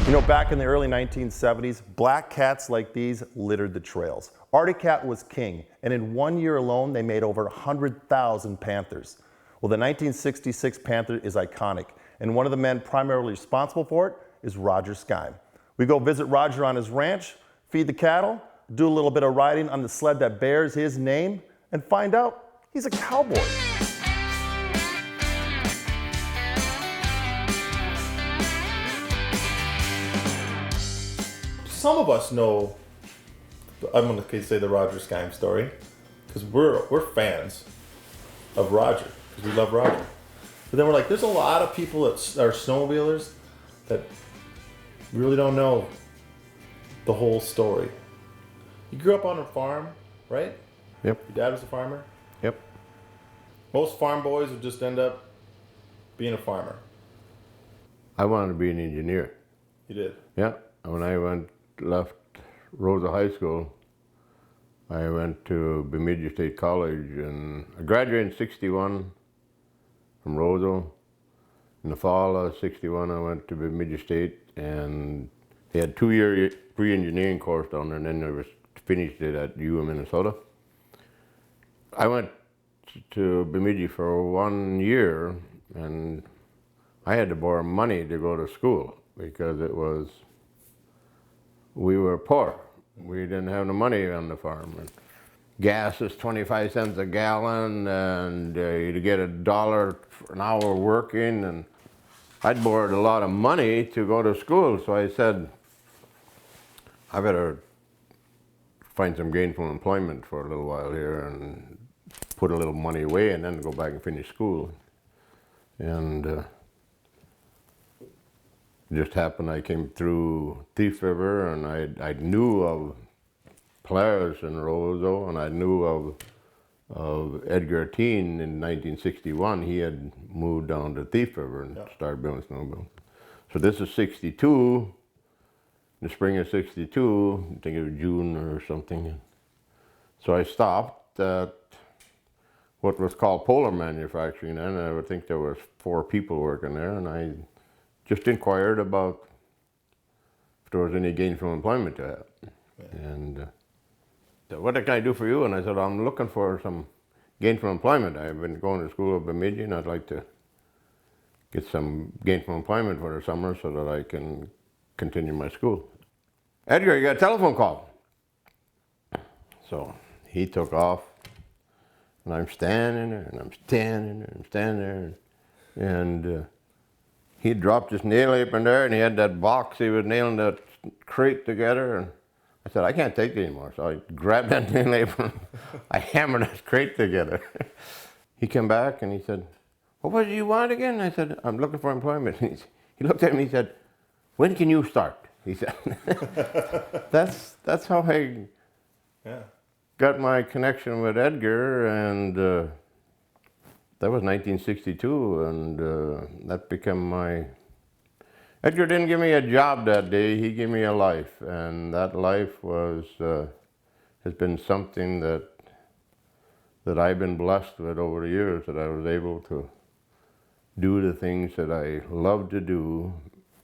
You know, back in the early 1970s, black cats like these littered the trails. Arctic Cat was king, and in 1 year alone, they made over 100,000 panthers. Well, the 1966 panther is iconic, and one of the men primarily responsible for it is Roger Skime. We go visit Roger on his ranch, feed the cattle, do a little bit of riding on the sled that bears his name, and find out he's a cowboy. Some of us know, I'm going to say the Roger Skime story, because we're fans of Roger, because we love Roger. But then we're like, there's a lot of people that are snowmobilers that really don't know the whole story. You grew up on a farm, right? Yep. Your dad was a farmer? Yep. Most farm boys would just end up being a farmer. I wanted to be an engineer. You did? Yeah. When I left Rosa High School, I went to Bemidji State College, and I graduated in 61 from Rosa. In the fall of 61, I went to Bemidji State, and they had 2-year pre-engineering course down there, and then I finished it at U of Minnesota. I went to Bemidji for 1 year, and I had to borrow money to go to school because we were poor. We didn't have the money on the farm. And gas is 25 cents a gallon, and you get $1 an hour working, and I'd borrowed a lot of money to go to school, so I said, I better find some gainful employment for a little while here and put a little money away and then go back and finish school. And it just happened I came through Thief River, and I knew of players in Roseau, and I knew of Edgar Teen in 1961. He had moved down to Thief River and started building snowmobiles. So this is 62, the spring of 62, I think it was June or something. So I stopped at what was called Polar Manufacturing then, and I would think there was 4 people working there, and I just inquired about if there was any gainful employment to have. Yeah. And what can I do for you? And I said, I'm looking for some gainful employment. I've been going to school at Bemidji, and I'd like to get some gainful employment for the summer so that I can continue my school. Edgar, you got a telephone call. So he took off, and I'm standing there, and I'm standing there, and I'm standing there, and he dropped his nail apron there, and he had that box he was nailing that crate together, and I said, I can't take it anymore. So I grabbed that nail apron, I hammered that crate together. He came back and he said, well, what do you want again? I said, I'm looking for employment. He looked at me and he said, when can you start? He said, that's how I got my connection with Edgar, and that was 1962, and that became my... Edgar didn't give me a job that day, he gave me a life, and that life has been something that I've been blessed with over the years, that I was able to do the things that I love to do,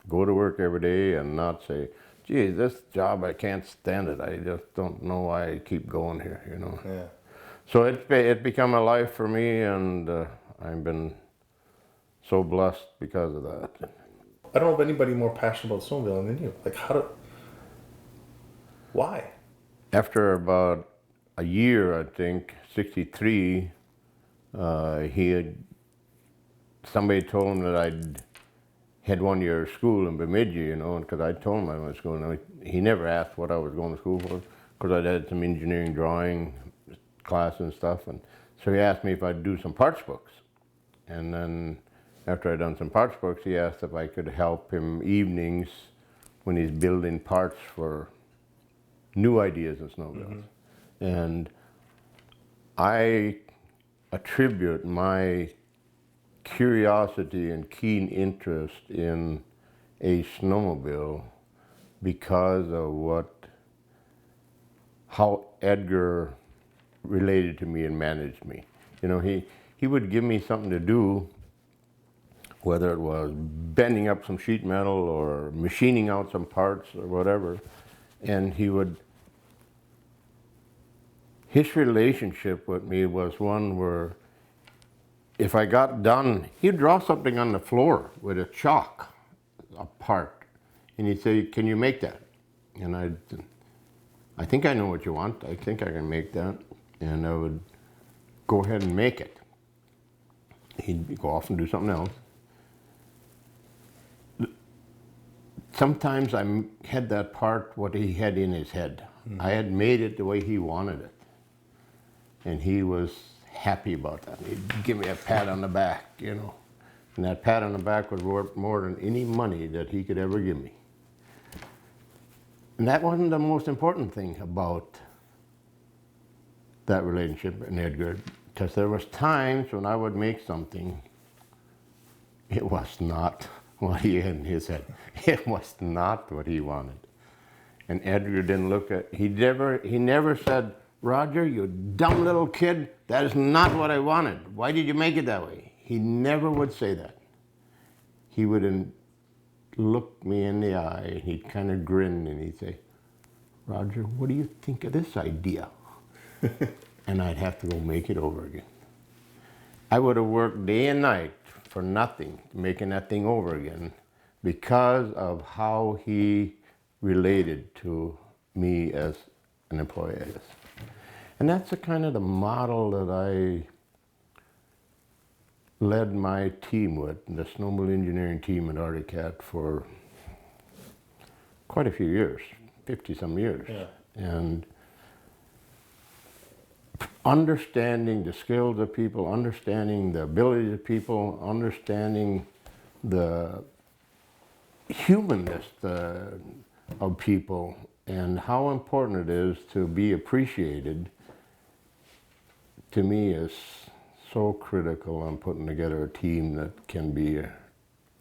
go to work every day and not say, gee, this job, I can't stand it, I just don't know why I keep going here, you know. Yeah. So it's become a life for me, and I've been so blessed because of that. I don't know of anybody more passionate about snowmobiling than you. Like, why? After about a year, I think, 63, somebody told him that I'd had 1 year of school in Bemidji, you know, because I told him I went to school. And he never asked what I was going to school for, because I'd had some engineering drawing class and stuff. And so he asked me if I'd do some parts books. And then after I'd done some parts books, he asked if I could help him evenings when he's building parts for new ideas in snowmobiles. Mm-hmm. And I attribute my curiosity and keen interest in a snowmobile because of how Edgar related to me and managed me. You know, he would give me something to do whether it was bending up some sheet metal or machining out some parts or whatever. And his relationship with me was one where if I got done, he'd draw something on the floor with a chalk, a part, and he'd say, "Can you make that?" And I think I know what you want. I think I can make that. And I would go ahead and make it. He'd go off and do something else. Sometimes I had that part what he had in his head. Mm-hmm. I had made it the way he wanted it. And he was happy about that. He'd give me a pat on the back, you know. And that pat on the back was worth more than any money that he could ever give me. And that wasn't the most important thing about that relationship in Edgar, because there was times when I would make something, it was not what he had in his head. It was not what he wanted. And Edgar didn't look at, he never said, "Roger, you dumb little kid, that is not what I wanted. Why did you make it that way?" He never would say that. He would look me in the eye, and he'd kind of grin, and he'd say, "Roger, what do you think of this idea?" And I'd have to go make it over again. I would have worked day and night for nothing, making that thing over again, because of how he related to me as an employee, I guess. And that's the kind of the model that I led my team with, the snowmobile engineering team at Arctic for quite a few years, 50-some years. Yeah. And understanding the skills of people, understanding the abilities of people, understanding the humanness of people, and how important it is to be appreciated, to me is so critical on putting together a team that can be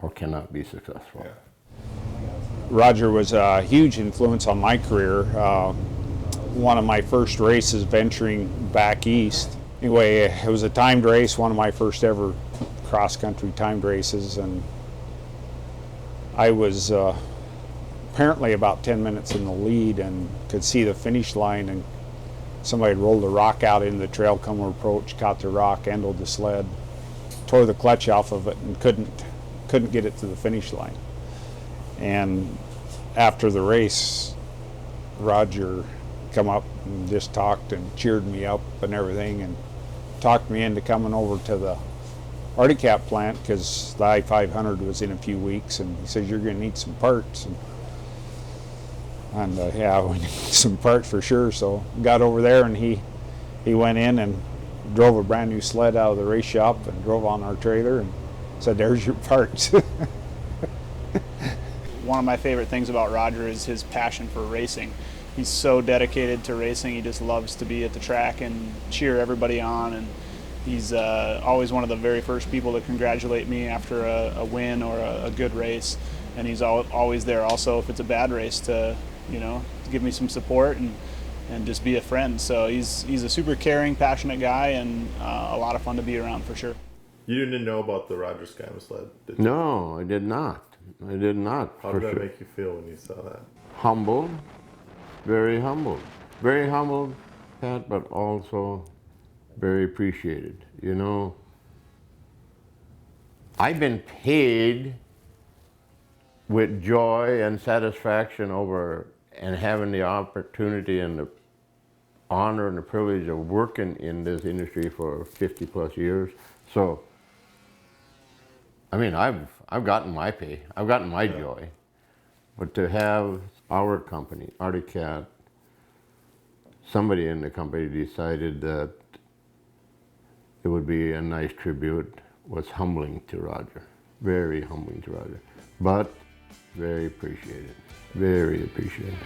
or cannot be successful. Yeah. Roger was a huge influence on my career. One of my first races venturing back east. Anyway, it was a timed race, one of my first ever cross-country timed races, and I was apparently about 10 minutes in the lead and could see the finish line, and somebody had rolled a rock out into the trail, come approach, caught the rock, ended the sled, tore the clutch off of it, and couldn't get it to the finish line. And after the race, Roger come up and just talked and cheered me up and everything, and talked me into coming over to the Arctic plant, because the I-500 was in a few weeks, and he says, "You're going to need some parts." And yeah, we need some parts for sure. So got over there, and he went in and drove a brand new sled out of the race shop and drove on our trailer and said, "There's your parts." One of my favorite things about Roger is his passion for racing. He's so dedicated to racing. He just loves to be at the track and cheer everybody on. And he's always one of the very first people to congratulate me after a win or a good race. And he's always there also if it's a bad race to, give me some support and just be a friend. So he's a super caring, passionate guy, and a lot of fun to be around for sure. You didn't know about the Roger Skime sled, did you? No, I did not. I did not. How did that make you feel when you saw that? Humbled, very humbled. Very humbled, Pat, but also very appreciated. I've been paid with joy and satisfaction over and having the opportunity and the honor and the privilege of working in this industry for 50 plus years. So, I've gotten my pay, I've gotten my joy, but to have our company, Arctic, somebody in the company decided that it would be a nice tribute, was humbling to Roger, very humbling to Roger, but very appreciated, very appreciated.